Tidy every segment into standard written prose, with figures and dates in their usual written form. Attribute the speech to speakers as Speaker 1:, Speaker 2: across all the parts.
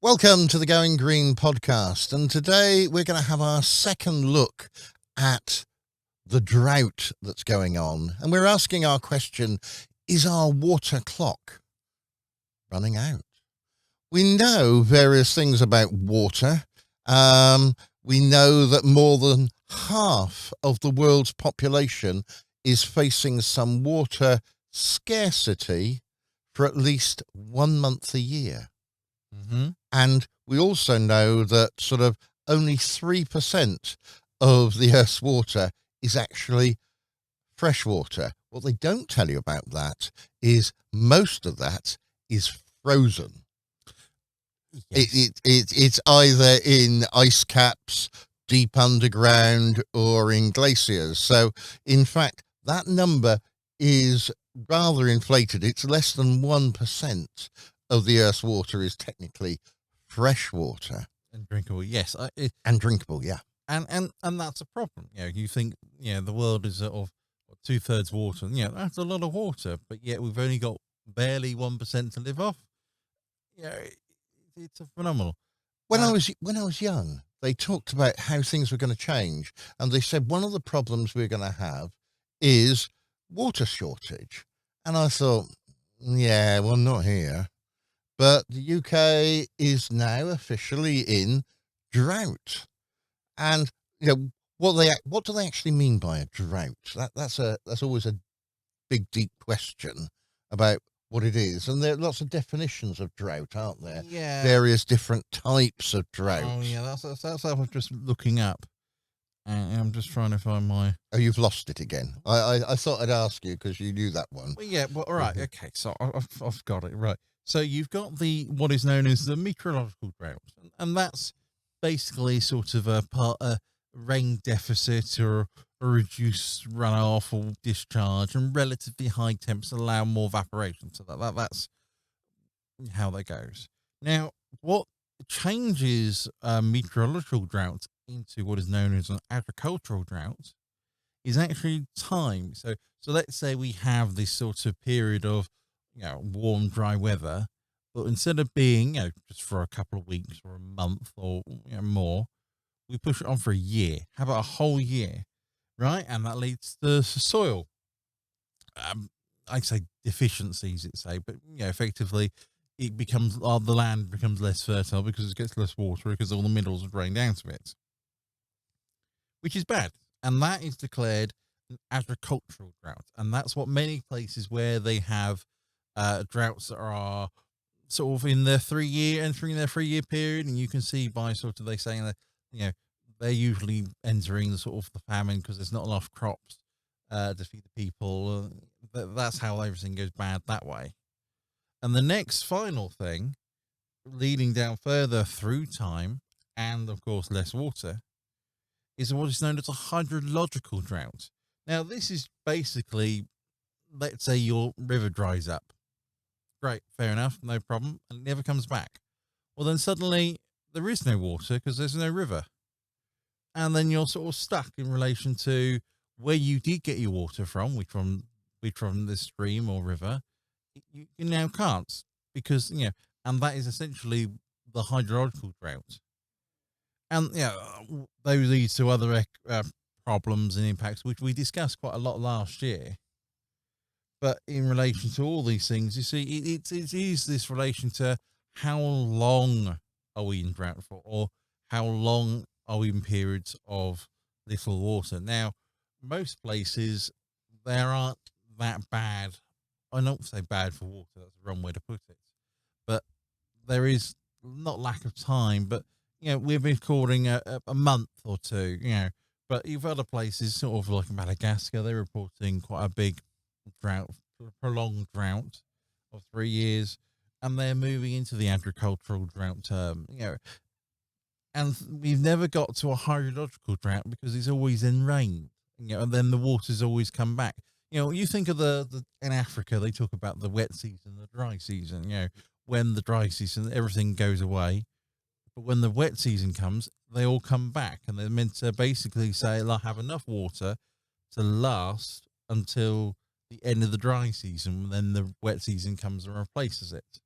Speaker 1: Welcome to the Going Green podcast, and today we're going to have our second look at the drought that's going on, and we're asking our question, is our water clock running out? We know various things about water. We know that more than half of the world's population is facing some water scarcity for at least 1 month a year. And we also know that sort of only 3% of the Earth's water is actually fresh water. What they don't tell you about that is most of that is frozen.
Speaker 2: Yes.
Speaker 1: It's either in ice caps, deep underground, or in glaciers. So, in fact, that number is rather inflated. It's less than 1% of the Earth's water is technically fresh water
Speaker 2: And drinkable, yes.
Speaker 1: and drinkable. Yeah.
Speaker 2: And that's a problem. You think, the world is sort of 2/3 water. That's a lot of water, but yet we've only got barely 1% to live off. It's a phenomenal.
Speaker 1: When I was young, they talked about how things were going to change, and they said one of the problems we're going to have is water shortage. And I thought, yeah, well, not here. But the UK is now officially in drought. And what do they actually mean by a drought? That's always a big, deep question about what it is. And there are lots of definitions of drought, aren't there?
Speaker 2: Yeah.
Speaker 1: Various different types of drought.
Speaker 2: Oh, yeah. That's what I was just looking up, and I'm just trying to find my.
Speaker 1: Oh, you've lost it again. I thought I'd ask you because you knew that one.
Speaker 2: Well, yeah. Well, all right. Okay. So I've got it right. So you've got what is known as the meteorological drought, and that's basically sort of a rain deficit or a reduced runoff or discharge, and relatively high temps allow more evaporation. So that's how that goes. Now, what changes a meteorological drought into what is known as an agricultural drought is actually time. So let's say we have this sort of period of warm, dry weather, but instead of being just for a couple of weeks or a month or more, we push it on for a year. How about a whole year, right? And that leads to soil. I'd say deficiencies, but effectively, it becomes the land becomes less fertile because it gets less water because all the minerals are drained down to it, which is bad, and that is declared an agricultural drought, and that's what many places where they have droughts that are sort of in their 3 year entering their 3 year period, and you can see by sort of they saying that you know they're usually entering the sort of the famine because there's not enough crops to feed the people. That's how everything goes bad that way. And the next final thing, leading down further through time, and of course less water, is what is known as a hydrological drought. Now, this is basically, let's say your river dries up. Great, fair enough, no problem, and it never comes back. Well, then suddenly there is no water because there's no river. And then you're sort of stuck in relation to where you did get your water from, which from this stream or river, you now can't because, and that is essentially the hydrological drought. And, those leads to other problems and impacts, which we discussed quite a lot last year. But in relation to all these things, you see, it is this relation to how long are we in drought for, or how long are we in periods of little water. Now, most places, there aren't that bad. I don't say bad for water, that's the wrong way to put it. But there is not lack of time, but, we've been recording a month or two, but you've other places, sort of like Madagascar, they're reporting quite a big drought, prolonged drought of 3 years, and they're moving into the agricultural drought term, and we've never got to a hydrological drought because it's always in rain, and then the waters always come back. You think of the in Africa, they talk about the wet season, the dry season, when the dry season, everything goes away. But when the wet season comes, they all come back, and they're meant to basically say they'll have enough water to last until the end of the dry season. Then the wet season comes and replaces it.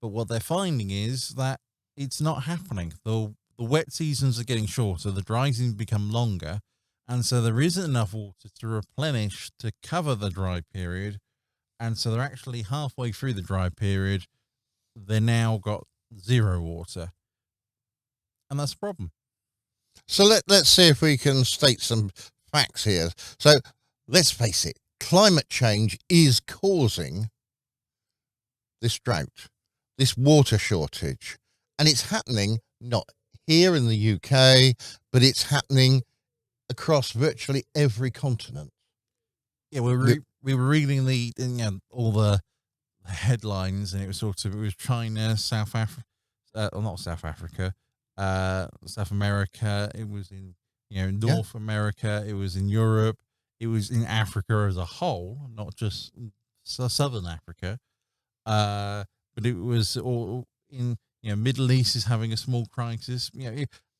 Speaker 2: But what they're finding is that it's not happening. The wet seasons are getting shorter, the dry seasons become longer, and so there isn't enough water to replenish to cover the dry period. And so they're actually halfway through the dry period. They now got zero water, and that's a problem.
Speaker 1: So let's see if we can state some facts here. So let's face it, climate change is causing this drought, this water shortage, and it's happening not here in the UK, but it's happening across virtually every continent.
Speaker 2: Yeah, we were reading all the headlines, and it was China, South Africa, not South Africa, South America. It was in North America. It was in Europe. It was in Africa as a whole, not just Southern Africa. But it was all in Middle East is having a small crisis.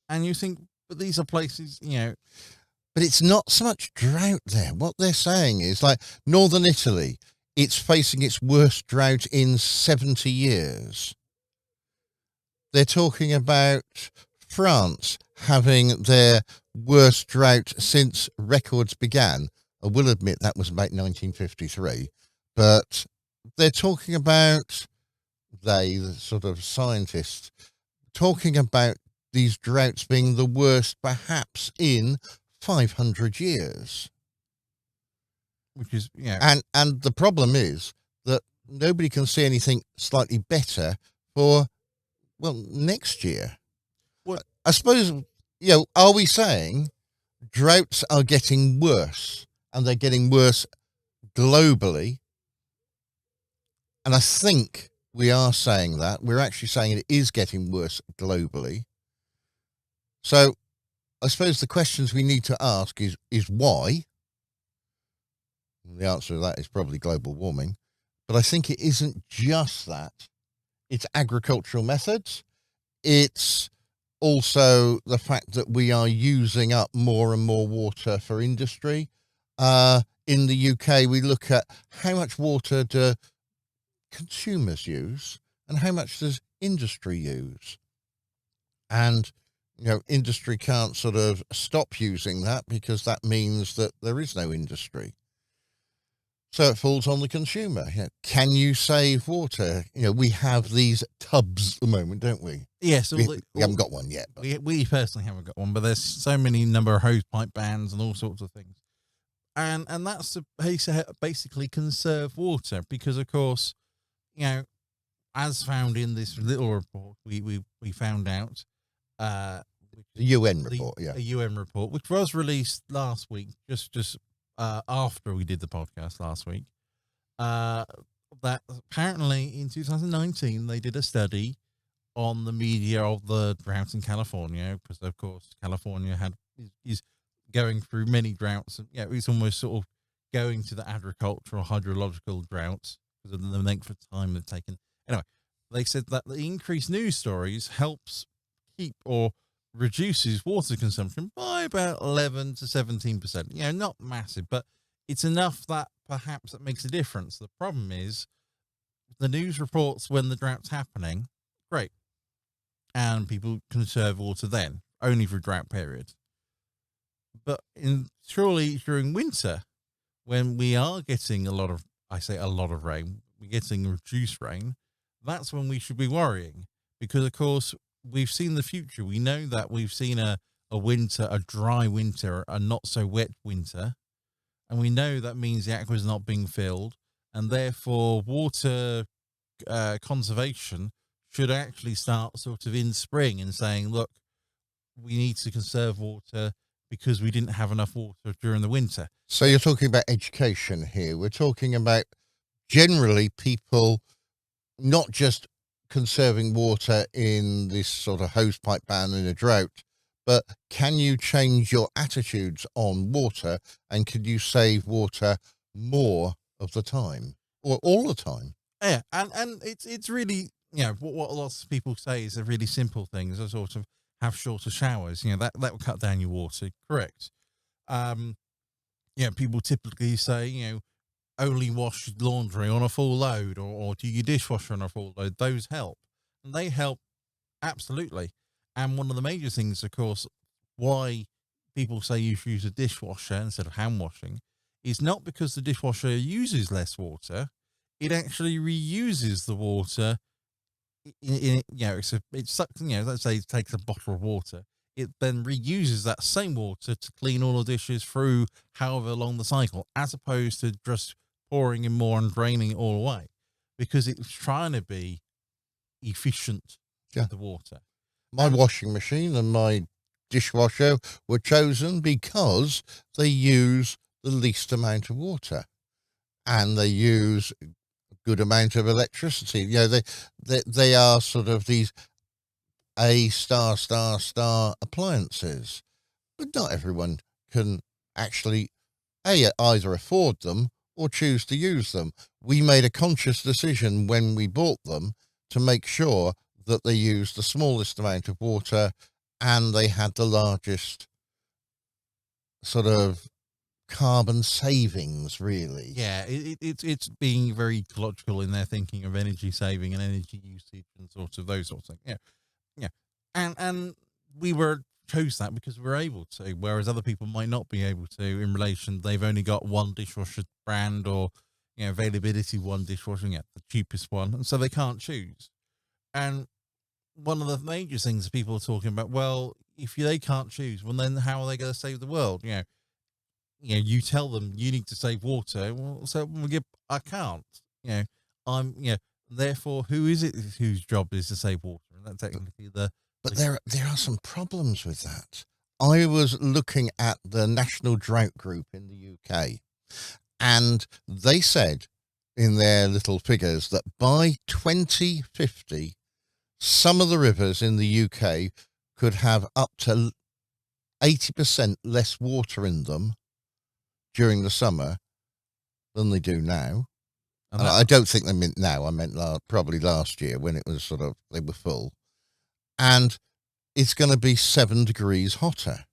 Speaker 2: And you think, but these are places
Speaker 1: But it's not so much drought there. What they're saying is like northern Italy, it's facing its worst drought in 70 years. They're talking about France having their worst drought since records began. I will admit that was about 1953, but they're talking about, the sort of scientists, talking about these droughts being the worst perhaps in 500 years.
Speaker 2: which is
Speaker 1: And the problem is that nobody can see anything slightly better for, well, next year.
Speaker 2: Well,
Speaker 1: I suppose, are we saying droughts are getting worse, and they're getting worse globally? And I think we are saying that. We're actually saying it is getting worse globally. So I suppose the questions we need to ask is why? The answer to that is probably global warming. But I think it isn't just that. It's agricultural methods. It's also the fact that we are using up more and more water for industry. In the UK, we look at how much water do consumers use and how much does industry use. And, industry can't sort of stop using that because that means that there is no industry. So it falls on the consumer. Can you save water? We have these tubs at the moment, don't we?
Speaker 2: yes,
Speaker 1: We haven't got one yet. But
Speaker 2: we personally haven't got one, but there's so many number of hose pipe bans and all sorts of things, and that's to basically conserve water because, of course, as found in this little report, we found out
Speaker 1: the UN report,
Speaker 2: a UN report which was released last week, just after we did the podcast last week, that apparently in 2019 they did a study on the media of the drought in California, because of course California is going through many droughts, and it's almost sort of going to the agricultural hydrological droughts because of the length of time they've taken. Anyway, they said that the increased news stories helps keep or reduces water consumption by about 11 to 17%. Not massive, but it's enough that perhaps it makes a difference. The problem is the news reports when the drought's happening, great, and people conserve water then, only for drought periods. But surely during winter, when we are getting a lot of rain, we're getting reduced rain, that's when we should be worrying. Because, of course, we've seen the future. We know that we've seen a winter, a dry winter, a not so wet winter. And we know that means the aqua is not being filled. And therefore, water conservation should actually start sort of in spring and saying, look, we need to conserve water because we didn't have enough water during the winter.
Speaker 1: So you're talking about education here. We're talking about generally people not just conserving water in this sort of hosepipe ban in a drought, but can you change your attitudes on water, and can you save water more of the time or all the time?
Speaker 2: Yeah, and it's really, what lots of people say is a really simple things, a sort of have shorter showers. That will cut down your water. Correct. People typically say, only wash laundry on a full load, or do your dishwasher on a full load. Those help, and they help Absolutely. And one of the major things, of course, why people say you should use a dishwasher instead of hand washing is not because the dishwasher uses less water. It actually reuses the water. It sucks, let's say it takes a bottle of water. It then reuses that same water to clean all the dishes through however long the cycle, as opposed to just pouring in more and draining it all away, because it's trying to be efficient with the water.
Speaker 1: My washing machine and my dishwasher were chosen because they use the least amount of water and they use a good amount of electricity. They are sort of these A star star star appliances, but not everyone can actually either afford them or choose to use them. We made a conscious decision when we bought them to make sure that they used the smallest amount of water and they had the largest sort of carbon savings, really.
Speaker 2: Yeah, it's being very ecological in their thinking of energy saving and energy usage and sort of those sorts of things. Yeah, and we chose that because we're able to, whereas other people might not be able to. In relation, they've only got one dishwasher brand or availability one dishwasher, the cheapest one, and so they can't choose. And one of the major things people are talking about, well, if they can't choose, well, then how are they going to save the world? You tell them you need to save water. Well, so I can't. Therefore, who is it whose job is to save water? And that's technically
Speaker 1: But there are some problems with that. I was looking at the National Drought Group in the UK, and they said in their little figures that by 2050, some of the rivers in the UK could have up to 80% less water in them during the summer than they do now. And I don't think they meant now. I meant probably last year when it was sort of, they were full. And it's going to be 7 degrees hotter.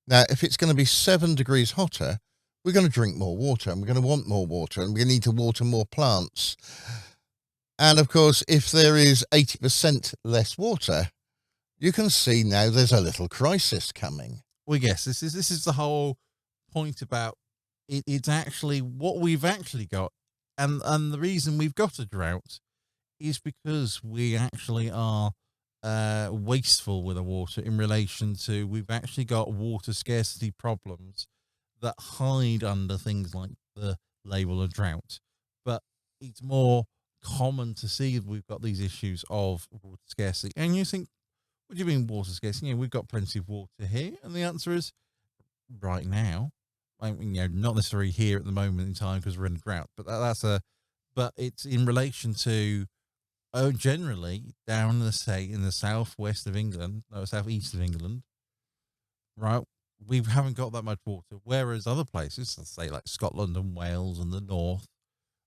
Speaker 1: Now, if it's going to be 7 degrees hotter, we're going to drink more water and we're going to want more water and we're going to need to water more plants. And of course, if there is 80% less water, you can see now there's a little crisis coming.
Speaker 2: Well, yes, this is the whole point about it. It's actually what we've actually got. And the reason we've got a drought is because we actually are wasteful with the water in relation to we've actually got water scarcity problems that hide under things like the label of drought. But it's more common to see we've got these issues of water scarcity. And you think, what do you mean water scarcity? We've got plenty of water here. And the answer is right now. I mean, not necessarily here at the moment in time because we're in a drought, but but it's in relation to generally down in the southwest of England, no, southeast of England, right? We haven't got that much water, whereas other places, let's say like Scotland and Wales and the north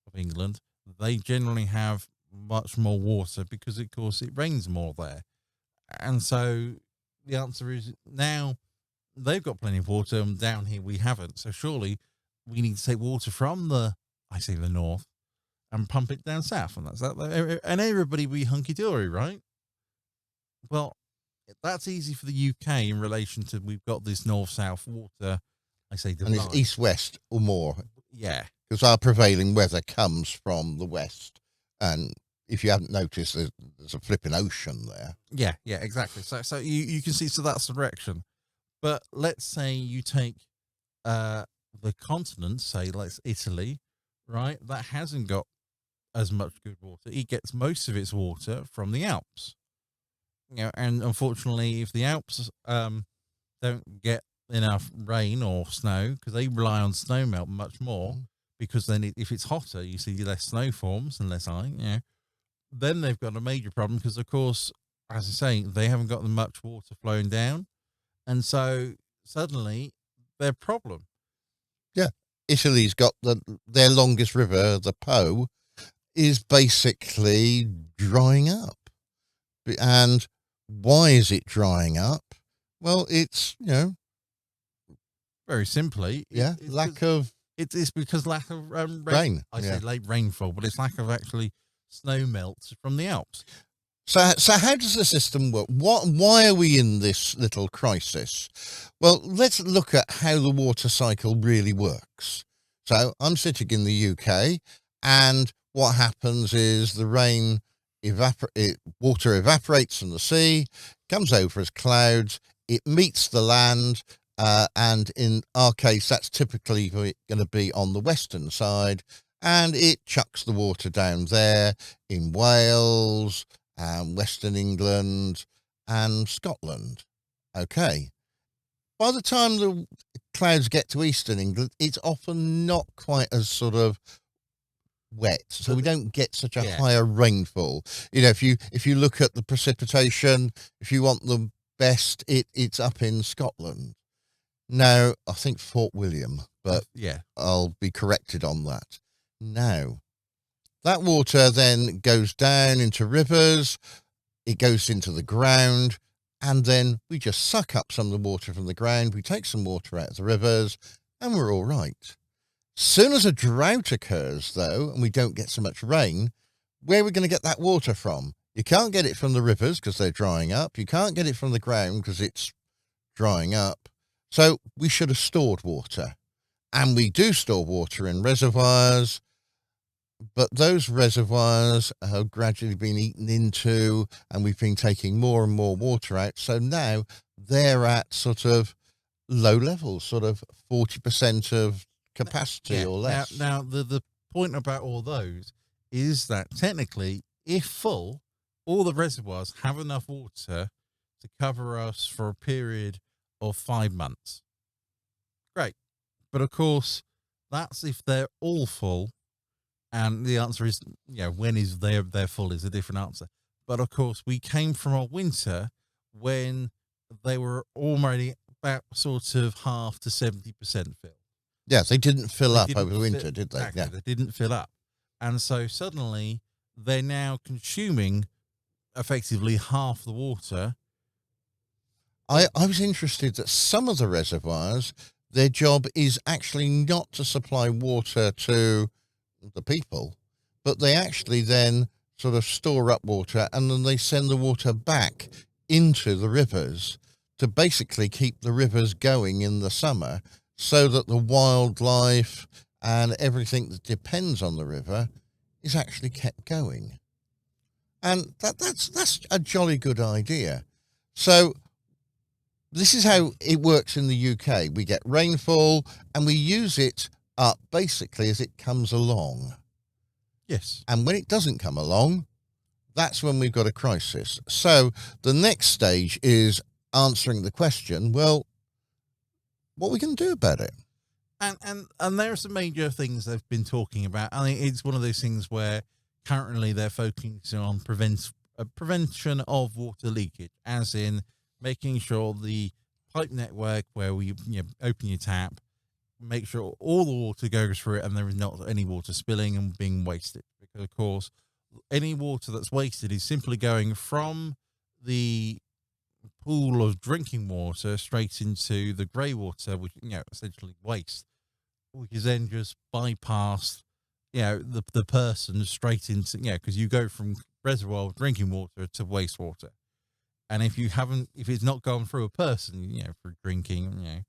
Speaker 2: of England, they generally have much more water because, of course, it rains more there, and so the answer is now. They've got plenty of water, and down here we haven't. So surely we need to take water from the north, and pump it down south, and that's that. And everybody be hunky dory, right? Well, that's easy for the UK in relation to we've got this north south water. Divide.
Speaker 1: And it's east west or more.
Speaker 2: Yeah,
Speaker 1: because our prevailing weather comes from the west, and if you haven't noticed, there's a flipping ocean there.
Speaker 2: Yeah, exactly. So you can see, so that's the direction. But let's say you take the continent, say like Italy, right? That hasn't got as much good water. It gets most of its water from the Alps. And unfortunately, if the Alps don't get enough rain or snow, because they rely on snow melt much more, because then if it's hotter, you see less snow forms and less ice. Then they've got a major problem because, of course, as I say, they haven't got much water flowing down. And so suddenly their problem.
Speaker 1: Yeah. Italy's got their longest river, the Po, is basically drying up. And why is it drying up? Well, it's,
Speaker 2: very simply.
Speaker 1: It's
Speaker 2: because lack of
Speaker 1: rain.
Speaker 2: I say late rainfall, but it's lack of actually snow melt from the Alps.
Speaker 1: So how does the system work? Why are we in this little crisis? Well, let's look at how the water cycle really works. So I'm sitting in the UK, and what happens is the water evaporates from the sea, comes over as clouds, it meets the land, and in our case, that's typically going to be on the western side, and it chucks the water down there in Wales, Western England, and Scotland. Okay. By the time the clouds get to Eastern England, it's often not quite as sort of wet, so we don't get such a
Speaker 2: Yeah.
Speaker 1: higher rainfall. You know, if you look at the precipitation, if you want the best, it's up in Scotland. Now, I think Fort William, but
Speaker 2: Yeah.
Speaker 1: I'll be corrected on that. Now, that water then goes down into rivers, it goes into the ground, and then we just suck up some of the water from the ground, we take some water out of the rivers, and we're all right. Soon as a drought occurs, though, and we don't get so much rain, where are we going to get that water from? You can't get it from the rivers because they're drying up. You can't get it from the ground because it's drying up. So we should have stored water. And we do store water in reservoirs, but those reservoirs have gradually been eaten into, and we've been taking more and more water out. So now they're at sort of low levels, sort of 40% of capacity or less.
Speaker 2: Now the point about all those is that technically, if full, all the reservoirs have enough water to cover us for a period of 5 months. Great. But of course, that's if they're all full. And the answer is, when is they're full is a different answer. But of course, we came from a winter when they were already about sort of half to 70% filled.
Speaker 1: Yeah, they didn't fill
Speaker 2: They
Speaker 1: up
Speaker 2: didn't
Speaker 1: over the winter,
Speaker 2: fill-
Speaker 1: did they?
Speaker 2: Exactly,
Speaker 1: Yeah.
Speaker 2: they didn't fill up. And so suddenly they're now consuming effectively half the water.
Speaker 1: I was interested that some of the reservoirs, their job is actually not to supply water to the people, but they actually then sort of store up water and then they send the water back into the rivers to basically keep the rivers going in the summer so that the wildlife and everything that depends on the river is actually kept going. And that's a jolly good idea. So this is how it works in the UK. We get rainfall and we use it up basically as it comes along.
Speaker 2: Yes.
Speaker 1: And when it doesn't come along, that's when we've got a crisis. So the next stage is answering the question, well, what are we going to do about it?
Speaker 2: And there are some major things they've been talking about. I think it's one of those things where currently they're focusing on prevention of water leakage, as in making sure the pipe network where we open your tap, make sure all the water goes through it and there is not any water spilling and being wasted. Because of course, any water that's wasted is simply going from the pool of drinking water straight into the grey water, which essentially waste, which is then just bypassed the person straight into because you go from reservoir drinking water to wastewater, and if it's not gone through a person for drinking,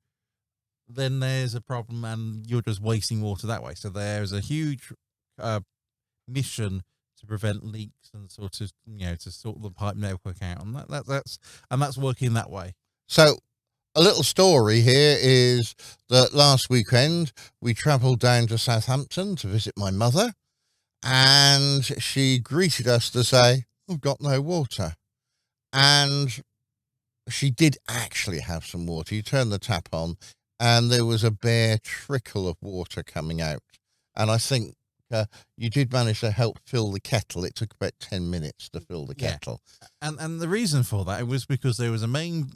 Speaker 2: then there's a problem and you're just wasting water that way. So there's a huge mission to prevent leaks and sort of to sort the pipe network out, and that's working that way.
Speaker 1: So a little story here is that last weekend we travelled down to Southampton to visit my mother, and she greeted us to say, "We've got no water." And she did actually have some water. You turn the tap on and there was a bare trickle of water coming out. And I think you did manage to help fill the kettle. It took about 10 minutes to fill the kettle.
Speaker 2: And the reason for that was because there was a main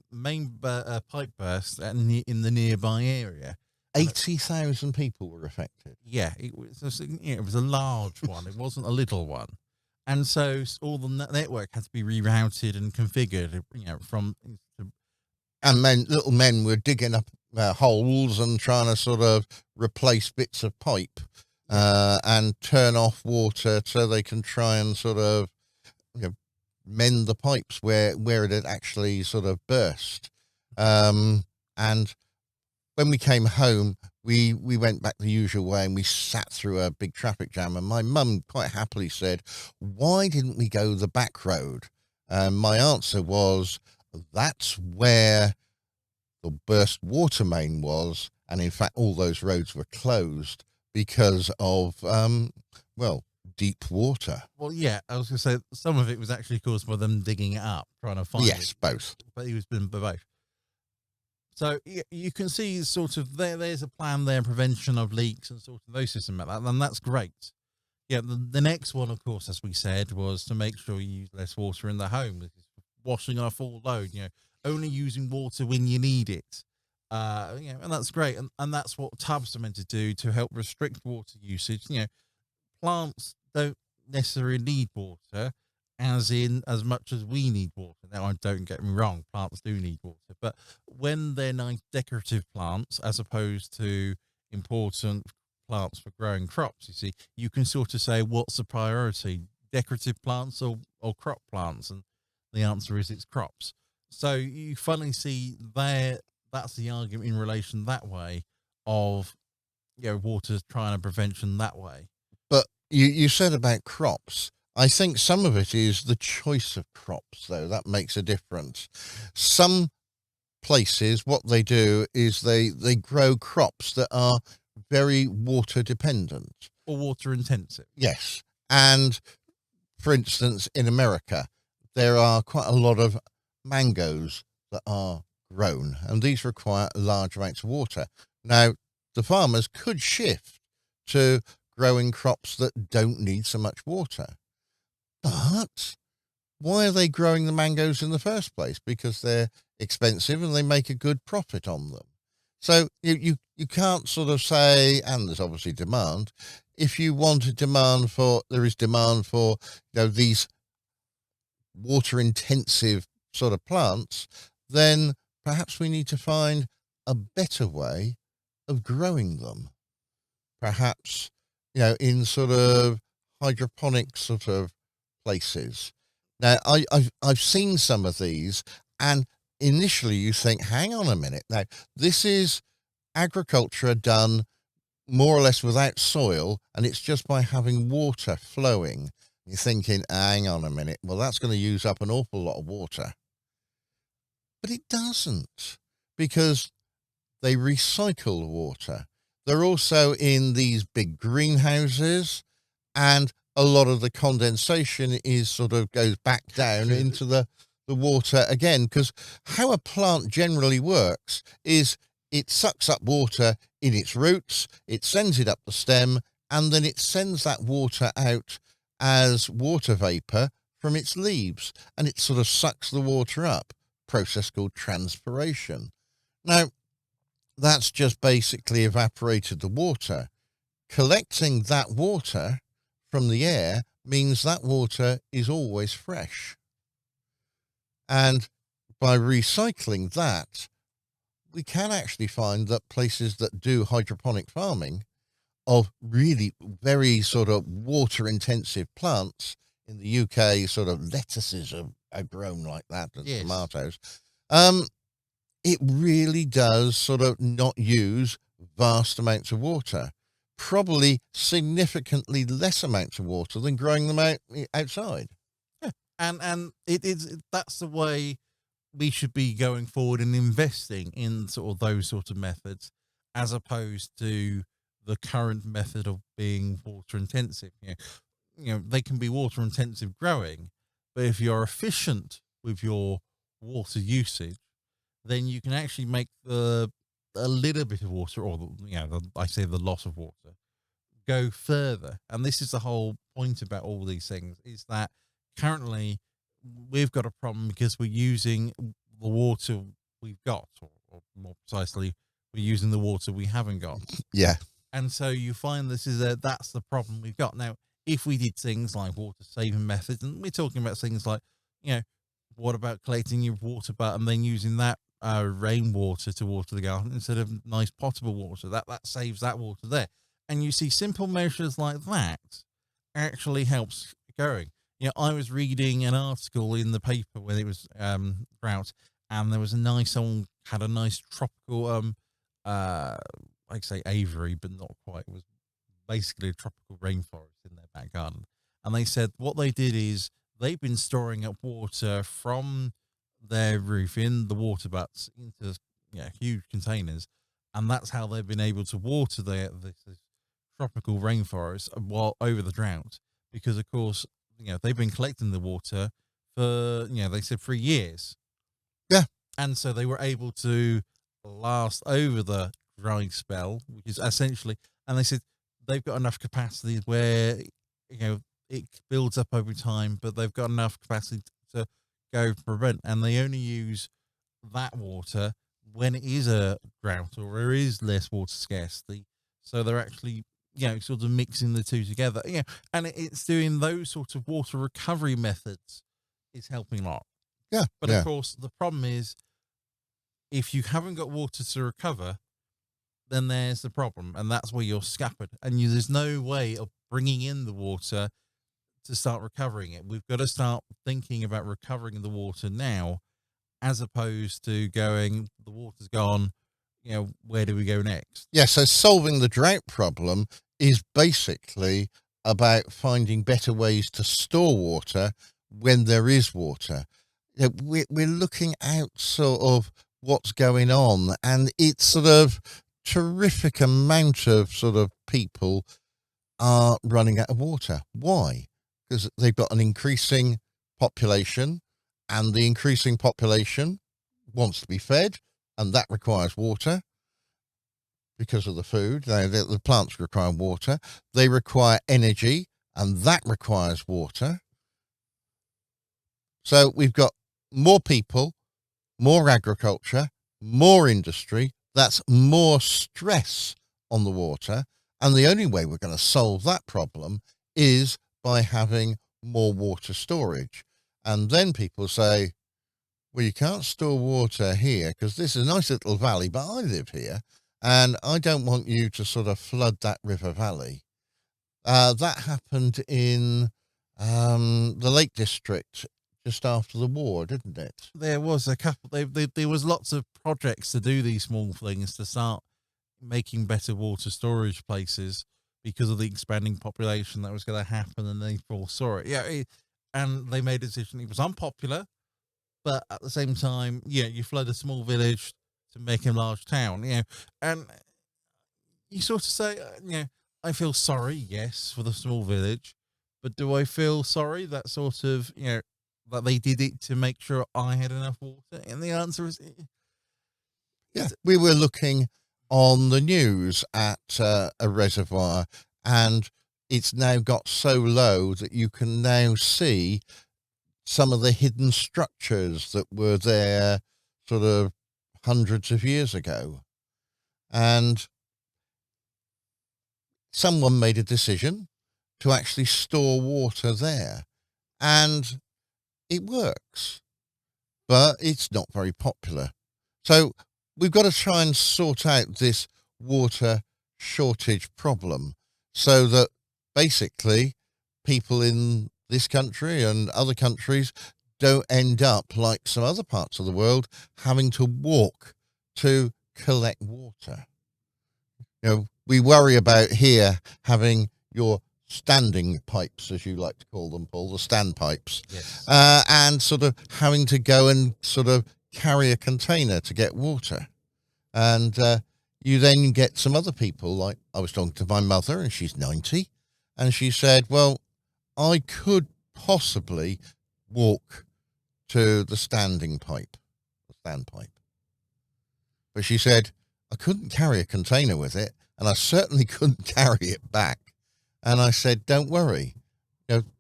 Speaker 2: pipe burst in the nearby area.
Speaker 1: 80,000 people were affected.
Speaker 2: Yeah, it was a large one. It wasn't a little one. And so all the network had to be rerouted and configured,
Speaker 1: And little men were digging up holes and trying to sort of replace bits of pipe and turn off water so they can try and sort of mend the pipes where it had actually sort of burst. And when we came home, we went back the usual way and we sat through a big traffic jam. And my mum quite happily said, "Why didn't we go the back road?" And my answer was, "That's where the burst water main was." And in fact, all those roads were closed because of, well, deep water.
Speaker 2: Well, yeah, I was going to say some of it was actually caused by them digging it up, trying to find
Speaker 1: Yes,
Speaker 2: it.
Speaker 1: both.
Speaker 2: But he was been both. So you can see sort of there's a plan there, prevention of leaks and sort of those systems like that, and that's great. Yeah, the next one, of course, as we said, was to make sure you use less water in the home. This is washing off all load, only using water when you need it. And that's great. And that's what tubs are meant to do to help restrict water usage. Plants don't necessarily need water as much as we need water. Now, don't get me wrong, plants do need water, but when they're nice decorative plants, as opposed to important plants for growing crops, you see, you can sort of say, what's the priority, decorative plants or crop plants? And the answer is it's crops. So you finally see there, that's the argument in relation that way of, water trying to prevention that way.
Speaker 1: But you said about crops. I think some of it is the choice of crops, though. That makes a difference. Some places, what they do is they grow crops that are very water dependent.
Speaker 2: Or water intensive.
Speaker 1: Yes. And for instance, in America, there are quite a lot of mangoes that are grown, and these require large amounts of water. Now, the farmers could shift to growing crops that don't need so much water. But why are they growing the mangoes in the first place? Because they're expensive and they make a good profit on them. So you can't sort of say, and there's obviously demand. If you want a demand for, there is demand for, these water intensive sort of plants, then perhaps we need to find a better way of growing them. Perhaps, in sort of hydroponic sort of places. Now, I've seen some of these, and initially you think, hang on a minute. Now, this is agriculture done more or less without soil, and it's just by having water flowing. You're thinking, hang on a minute. Well, that's going to use up an awful lot of water. But it doesn't, because they recycle water. They're also in these big greenhouses, and a lot of the condensation is sort of goes back down into the water again, because how a plant generally works is it sucks up water in its roots, it sends it up the stem, and then it sends that water out as water vapor from its leaves, and it sort of sucks the water up, process called transpiration. Now, that's just basically evaporated the water. Collecting that water from the air means that water is always fresh. And by recycling that, we can actually find that places that do hydroponic farming of really very sort of water intensive plants in the UK, sort of lettuces are grown like that, and
Speaker 2: Yes.
Speaker 1: tomatoes. It really does sort of not use vast amounts of water, probably significantly less amounts of water than growing them outside.
Speaker 2: Yeah. And it is, that's the way we should be going forward and investing in sort of those sort of methods, as opposed to the current method of being water intensive. They can be water intensive growing, but if you're efficient with your water usage, then you can actually make a little bit of water, or I say the loss of water, go further. And this is the whole point about all these things, is that currently we've got a problem because we're using the water we've got, or more precisely, we're using the water we haven't got.
Speaker 1: Yeah.
Speaker 2: And so you find that's the problem we've got. Now, if we did things like water saving methods, and we're talking about things like, what about collecting your water butt and then using that rainwater to water the garden instead of nice potable water? That saves that water there. And you see simple measures like that actually helps going. I was reading an article in the paper when it was drought, and there was a nice one had a nice tropical like say aviary, but not quite. It was basically a tropical rainforest in their back garden, and they said what they did is they've been storing up water from their roof in the water butts into huge containers, and that's how they've been able to water this tropical rainforest while over the drought, because of course they've been collecting the water for they said 3 years.
Speaker 1: Yeah.
Speaker 2: And so they were able to last over the dry spell, which is essentially, and they said they've got enough capacity where it builds up over time, but they've got enough capacity to go prevent, and they only use that water when it is a drought or there is less water scarcity. So they're actually sort of mixing the two together, and it's doing those sorts of water recovery methods is helping a lot.
Speaker 1: Yeah.
Speaker 2: But of course, the problem is if you haven't got water to recover, then there's the problem, and that's where you're scuppered, and there's no way of bringing in the water to start recovering it. We've got to start thinking about recovering the water now, as opposed to going, the water's gone, where do we go next?
Speaker 1: Yeah, so solving the drought problem is basically about finding better ways to store water when there is water. We're looking out sort of what's going on, and it's sort of terrific amount of sort of people are running out of water. Why? Because they've got an increasing population, and the increasing population wants to be fed, and that requires water because of the food. The plants require water. They require energy, and that requires water. So we've got more people, more agriculture, more industry. That's more stress on the water. And the only way we're going to solve that problem is by having more water storage. And then people say, well, you can't store water here because this is a nice little valley, but I live here and I don't want you to sort of flood that river valley. That happened in the Lake District just after the war, didn't it?
Speaker 2: There was a couple. There was lots of projects to do these small things to start making better water storage places because of the expanding population that was going to happen, and they foresaw it. And they made a decision. It was unpopular, but at the same time, you flood a small village to make a large town. And you sort of say, I feel sorry, yes, for the small village, but do I feel sorry that sort of that they did it to make sure I had enough water? And the answer is,
Speaker 1: yeah. We were looking on the news at a reservoir, and it's now got so low that you can now see some of the hidden structures that were there sort of hundreds of years ago. And someone made a decision to actually store water there, and it works, but it's not very popular. So we've got to try and sort out this water shortage problem so that basically people in this country and other countries don't end up like some other parts of the world having to walk to collect water. We worry about here having your standing pipes, as you like to call them, Paul, the stand pipes,
Speaker 2: yes.
Speaker 1: And sort of having to go and sort of carry a container to get water. And you then get some other people, like I was talking to my mother, and she's 90, and she said, well, I could possibly walk to the standing pipe, the standpipe. But she said, I couldn't carry a container with it, and I certainly couldn't carry it back. And I said, don't worry.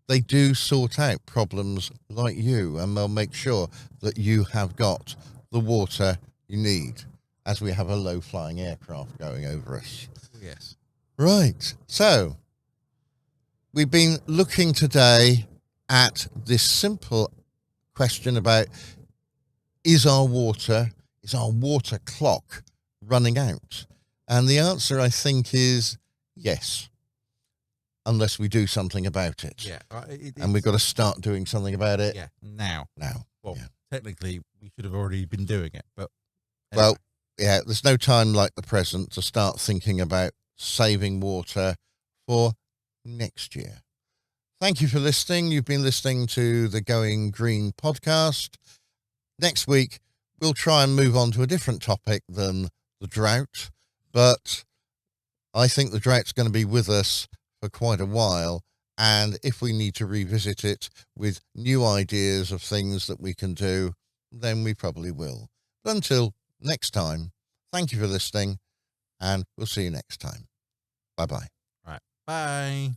Speaker 1: They do sort out problems like you, and they'll make sure that you have got the water you need as we have a low-flying aircraft going over us.
Speaker 2: Yes.
Speaker 1: Right. So we've been looking today at this simple question about is our water clock running out? And the answer, I think, is yes. unless we do something about it.
Speaker 2: Yeah.
Speaker 1: And we've got to start doing something about it
Speaker 2: now. Well,
Speaker 1: Yeah.
Speaker 2: technically, we should have already been doing it, but
Speaker 1: Well, yeah, there's no time like the present to start thinking about saving water for next year. Thank you for listening. You've been listening to the Going Green podcast. Next week, we'll try and move on to a different topic than the drought, but I think the drought's going to be with us for quite a while. And if we need to revisit it with new ideas of things that we can do, then we probably will. But until next time, thank you for listening, and we'll see you next time. Bye-bye.
Speaker 2: right. Bye.